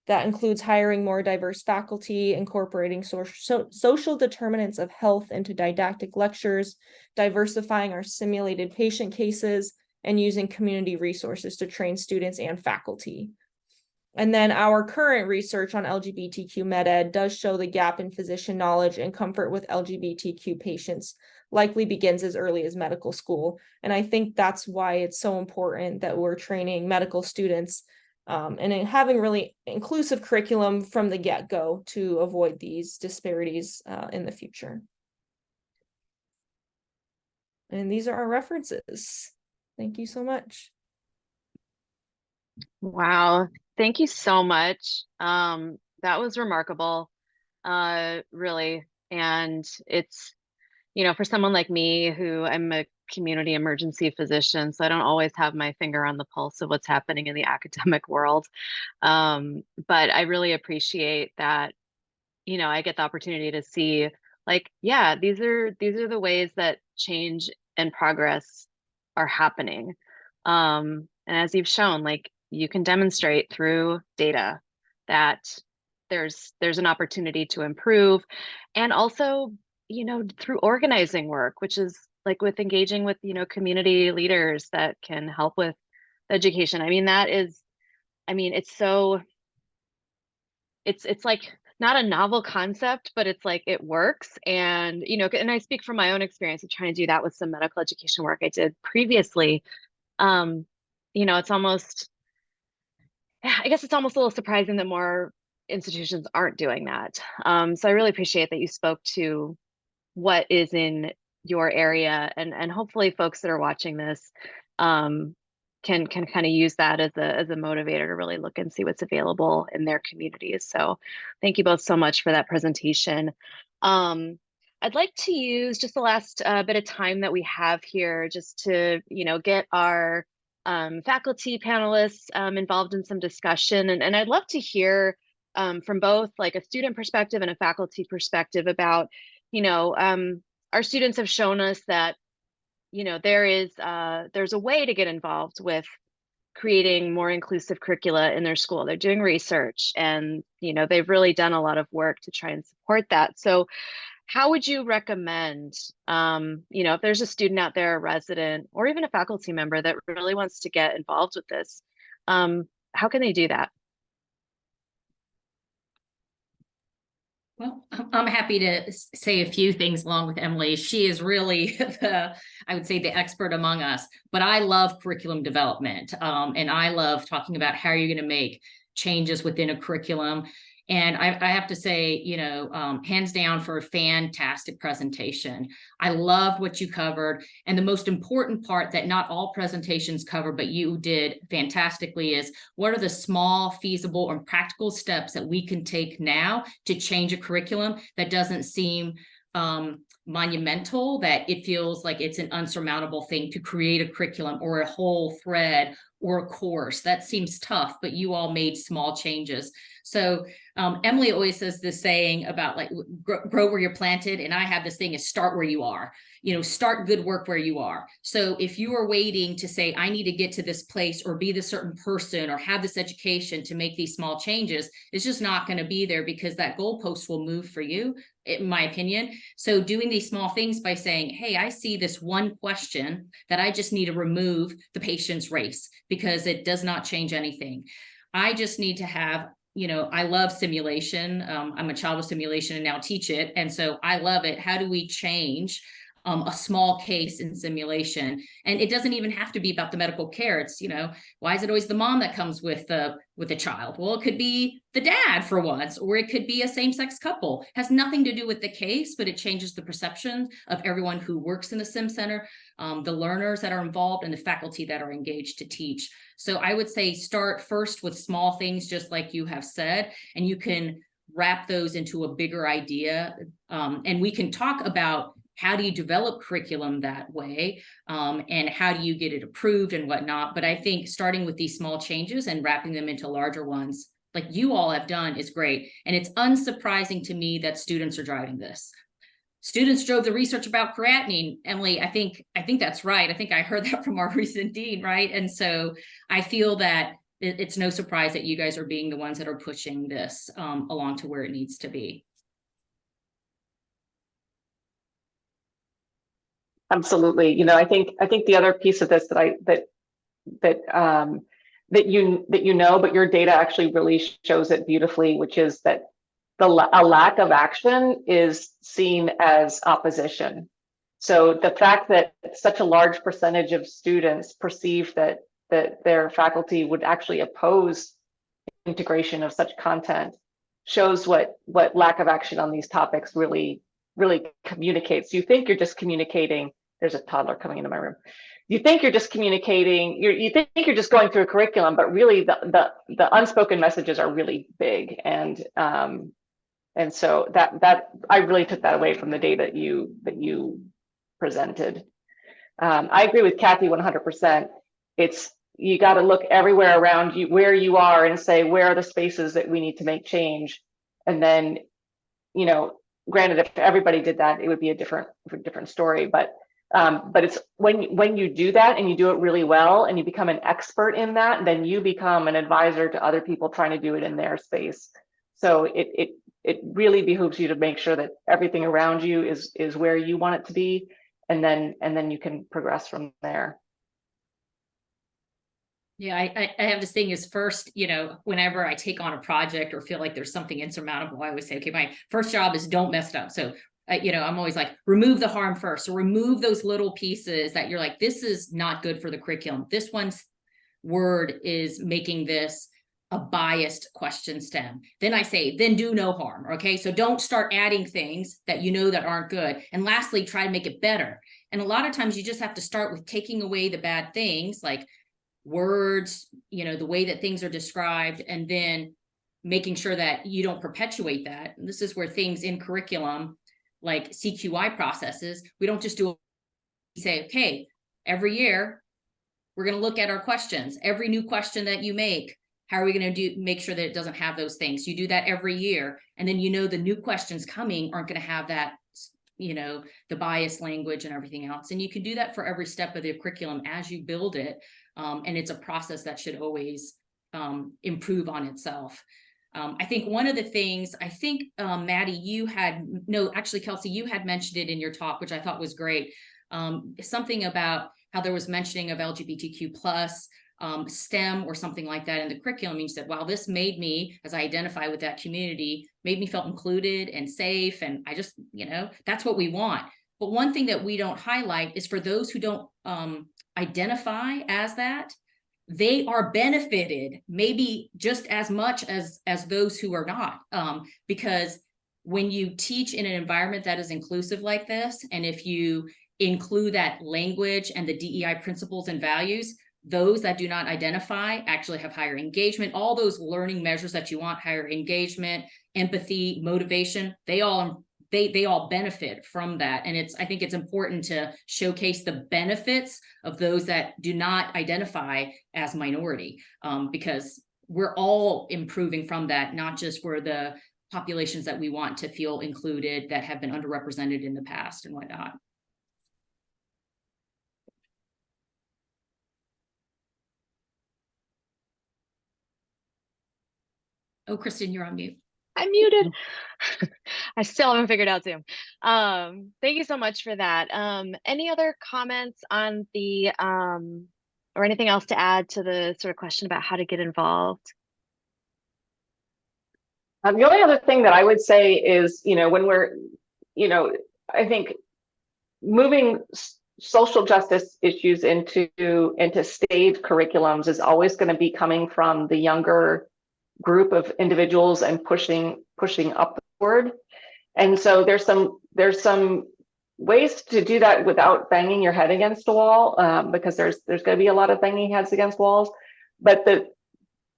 that includes hiring more diverse faculty, incorporating social determinants of health into didactic lectures, diversifying our simulated patient cases, and using community resources to train students and faculty. And then our current research on LGBTQ med ed does show the gap in physician knowledge and comfort with LGBTQ patients likely begins as early as medical school. And I think that's why it's so important that we're training medical students and having really inclusive curriculum from the get-go to avoid these disparities in the future. And these are our references. Thank you so much. Wow. Thank you so much. That was remarkable, really. And it's, for someone like me who I'm a community emergency physician, so I don't always have my finger on the pulse of what's happening in the academic world. But I really appreciate that, I get the opportunity to see like, yeah, these are the ways that change and progress are happening. And as you've shown, like you can demonstrate through data that there's an opportunity to improve, and also, through organizing work, which is like with engaging with, community leaders that can help with education. It's like not a novel concept, but it's like it works. And, and I speak from my own experience of trying to do that with some medical education work I did previously. It's almost, I guess it's almost a little surprising that more institutions aren't doing that. So I really appreciate that you spoke to what is in your area, and hopefully folks that are watching this can kind of use that as a motivator to really look and see what's available in their communities. So thank you both so much for that presentation. I'd like to use just the last bit of time that we have here just to, get our faculty panelists involved in some discussion. And I'd love to hear from both like a student perspective and a faculty perspective about, our students have shown us that, there's a way to get involved with creating more inclusive curricula in their school. They're doing research and, they've really done a lot of work to try and support that. So how would you recommend, if there's a student out there, a resident, or even a faculty member that really wants to get involved with this, how can they do that? Well, I'm happy to say a few things along with Emily. She is really I would say the expert among us, but I love curriculum development. And I love talking about how you're going to make changes within a curriculum. And I have to say, hands down for a fantastic presentation. I loved what you covered. And the most important part that not all presentations cover, but you did fantastically, is what are the small, feasible, and practical steps that we can take now to change a curriculum that doesn't seem monumental, that it feels like it's an unsurmountable thing to create a curriculum or a whole thread or a course. That seems tough, but you all made small changes. So Emily always says this saying about like grow where you're planted. And I have this thing is start where you are, start good work where you are. So if you are waiting to say, I need to get to this place or be this certain person or have this education to make these small changes, it's just not going to be there because that goalpost will move for you, in my opinion. So doing these small things by saying, hey, I see this one question that I just need to remove the patient's race because it does not change anything. I just need to have, I love simulation. I'm a child with simulation and now teach it. And so I love it. How do we change a small case in simulation? And it doesn't even have to be about the medical care. It's, why is it always the mom that comes with the child? Well, it could be the dad for once, or it could be a same-sex couple. It has nothing to do with the case, but it changes the perception of everyone who works in the sim center, the learners that are involved, and the faculty that are engaged to teach. So I would say start first with small things, just like you have said, and you can wrap those into a bigger idea. And we can talk about how do you develop curriculum that way, and how do you get it approved and whatnot. But I think starting with these small changes and wrapping them into larger ones, like you all have done, is great. And it's unsurprising to me that students are driving this. Students drove the research about creatinine. Emily, I think that's right. I think I heard that from our recent dean, right? And so I feel that it's no surprise that you guys are being the ones that are pushing this along to where it needs to be. Absolutely. I think the other piece of this that but your data actually really shows it beautifully, which is that a lack of action is seen as opposition. So the fact that such a large percentage of students perceive that their faculty would actually oppose integration of such content shows what lack of action on these topics really communicates. You think you're just communicating. There's a toddler coming into my room. You think you're just communicating. You think you're just going through a curriculum, but really the unspoken messages are really big. And so that I really took that away from the data that you presented. I agree with Kathy 100%. You got to look everywhere around you where you are and say, where are the spaces that we need to make change? And then, granted, if everybody did that, it would be a different story. But it's when you do that and you do it really well and you become an expert in that, then you become an advisor to other people trying to do it in their space. So it really behooves you to make sure that everything around you is where you want it to be, and then you can progress from there. Yeah, I have this thing is first, whenever I take on a project or feel like there's something insurmountable, I always say, okay, my first job is don't mess it up. So, I'm always like, remove the harm first, or remove those little pieces that you're like, this is not good for the curriculum. This one's word is making this a biased question stem. Then I say, then do no harm. Okay. So don't start adding things that you know that aren't good. And lastly, try to make it better. And a lot of times you just have to start with taking away the bad things, like words, the way that things are described, and then making sure that you don't perpetuate that. And this is where things in curriculum, like CQI processes, we don't just say, okay, every year we're going to look at our questions. Every new question that you make, how are we going to make sure that it doesn't have those things? You do that every year. And then, the new questions coming aren't going to have that, the biased language and everything else. And you can do that for every step of the curriculum as you build it. And it's a process that should always improve on itself. I think one of the things, Maddie, Kelsey, you had mentioned it in your talk, which I thought was great. Something about how there was mentioning of LGBTQ plus STEM or something like that in the curriculum. You said, wow, this made me, as I identify with that community, made me feel included and safe. And I just, that's what we want. But one thing that we don't highlight is for those who don't identify as that, they are benefited maybe just as much as those who are not, because when you teach in an environment that is inclusive like this, and if you include that language and the DEI principles and values, those that do not identify actually have higher engagement. All those learning measures that you want, higher engagement, empathy, motivation, they all benefit from that. And I think it's important to showcase the benefits of those that do not identify as minority, because we're all improving from that, not just for the populations that we want to feel included that have been underrepresented in the past and whatnot. Oh, Kristen, you're on mute. I'm muted. I still haven't figured out Zoom. Thank you so much for that. Any other comments on the, or anything else to add to the sort of question about how to get involved? The only other thing that I would say is, when we're, I think moving social justice issues into state curriculums is always going to be coming from the younger group of individuals and pushing upward. And so there's some ways to do that without banging your head against a wall, because there's going to be a lot of banging heads against walls. But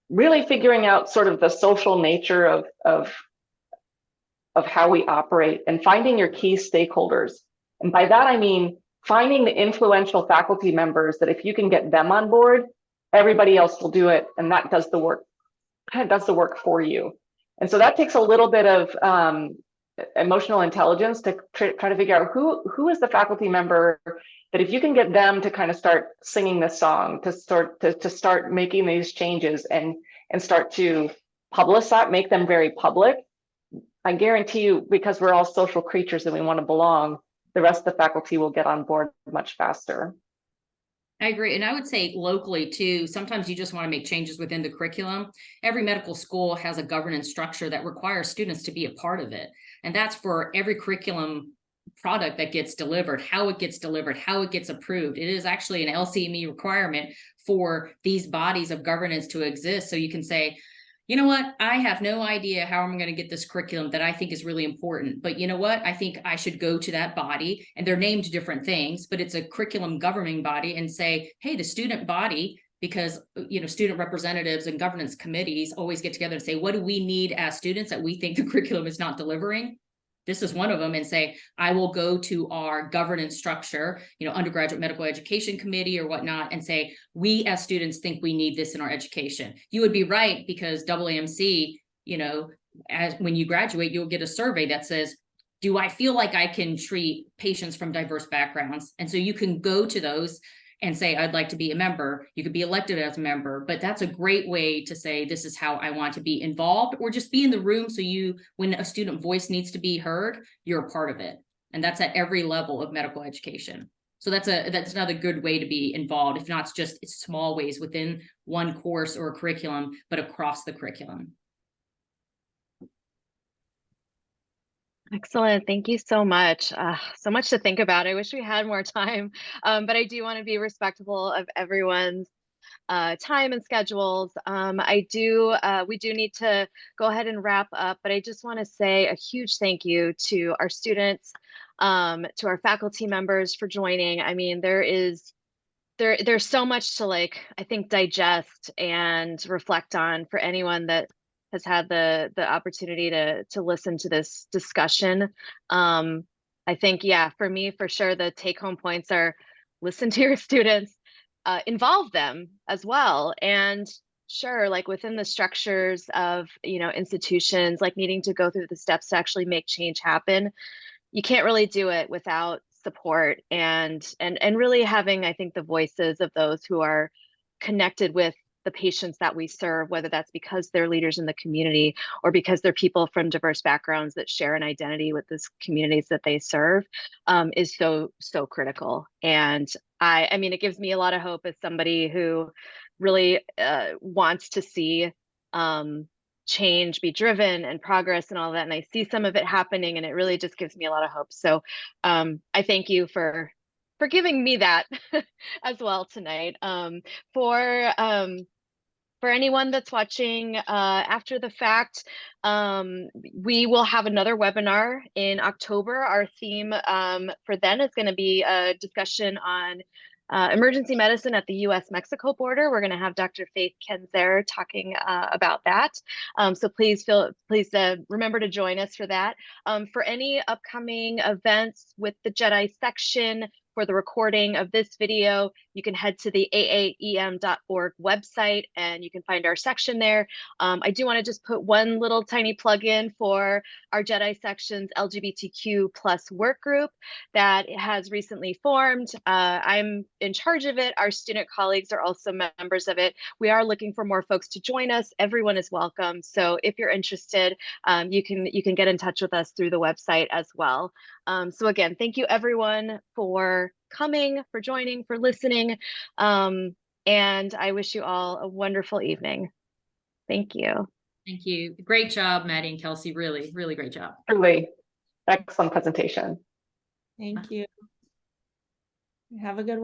really figuring out sort of the social nature of how we operate and finding your key stakeholders. And by that, I mean finding the influential faculty members that if you can get them on board, everybody else will do it. And that does the work, for you. And so that takes a little bit of emotional intelligence to try to figure out who is the faculty member that if you can get them to kind of start singing this song, to start making these changes and start to publicize, make them very public, I guarantee you, because we're all social creatures and we want to belong, the rest of the faculty will get on board much faster. I agree. And I would say locally too, sometimes you just want to make changes within the curriculum. Every medical school has a governance structure that requires students to be a part of it. And that's for every curriculum product that gets delivered, how it gets delivered, how it gets approved. It is actually an LCME requirement for these bodies of governance to exist. So you can say, you know what, I have no idea how I'm going to get this curriculum that I think is really important. But you know what, I think I should go to that body, and they're named different things, but it's a curriculum governing body, and say, hey, the student body, because student representatives and governance committees always get together and say, what do we need as students that we think the curriculum is not delivering? This is one of them, and say, I will go to our governance structure, undergraduate medical education committee or whatnot, and say, we as students think we need this in our education. You would be right, because AAMC, when you graduate, you'll get a survey that says, do I feel like I can treat patients from diverse backgrounds? And so you can go to those and say, I'd like to be a member. You could be elected as a member, but that's a great way to say, this is how I want to be involved, or just be in the room. So when a student voice needs to be heard, you're a part of it. And that's at every level of medical education. So that's another good way to be involved. If not, it's small ways within one course or a curriculum, but across the curriculum. Excellent. Thank you so much. So much to think about. I wish we had more time, but I do want to be respectful of everyone's time and schedules. We do need to go ahead and wrap up, but I just want to say a huge thank you to our students, to our faculty members for joining. I mean, there's so much to I think digest and reflect on for anyone that has had the opportunity to listen to this discussion. I think, yeah, for me, for sure, the take home points are listen to your students, involve them as well. And sure, within the structures of, institutions, needing to go through the steps to actually make change happen, you can't really do it without support and really having, I think, the voices of those who are connected with the patients that we serve, whether that's because they're leaders in the community or because they're people from diverse backgrounds that share an identity with these communities that they serve, is so critical. And I mean, it gives me a lot of hope as somebody who really wants to see change be driven and progress and all that. And I see some of it happening, and it really just gives me a lot of hope. So I thank you for giving me that as well tonight. For anyone that's watching after the fact, we will have another webinar in October. Our theme for then is going to be a discussion on emergency medicine at the U.S.-Mexico border. We're going to have Dr. Faith Kenzer talking about that. So please remember to join us for that. For any upcoming events with the JEDI section, for the recording of this video, you can head to the AAEM.org website and you can find our section there. I do want to just put one little tiny plug in for our JEDI section's LGBTQ plus work group that has recently formed. I'm in charge of it. Our student colleagues are also members of it. We are looking for more folks to join us. Everyone is welcome. So if you're interested, you can get in touch with us through the website as well. So again, thank you everyone for coming, for joining, for listening. And I wish you all a wonderful evening. Thank you. Thank you. Great job, Maddie and Kelsey. Really, really great job. Truly excellent presentation. Thank you. Have a good one.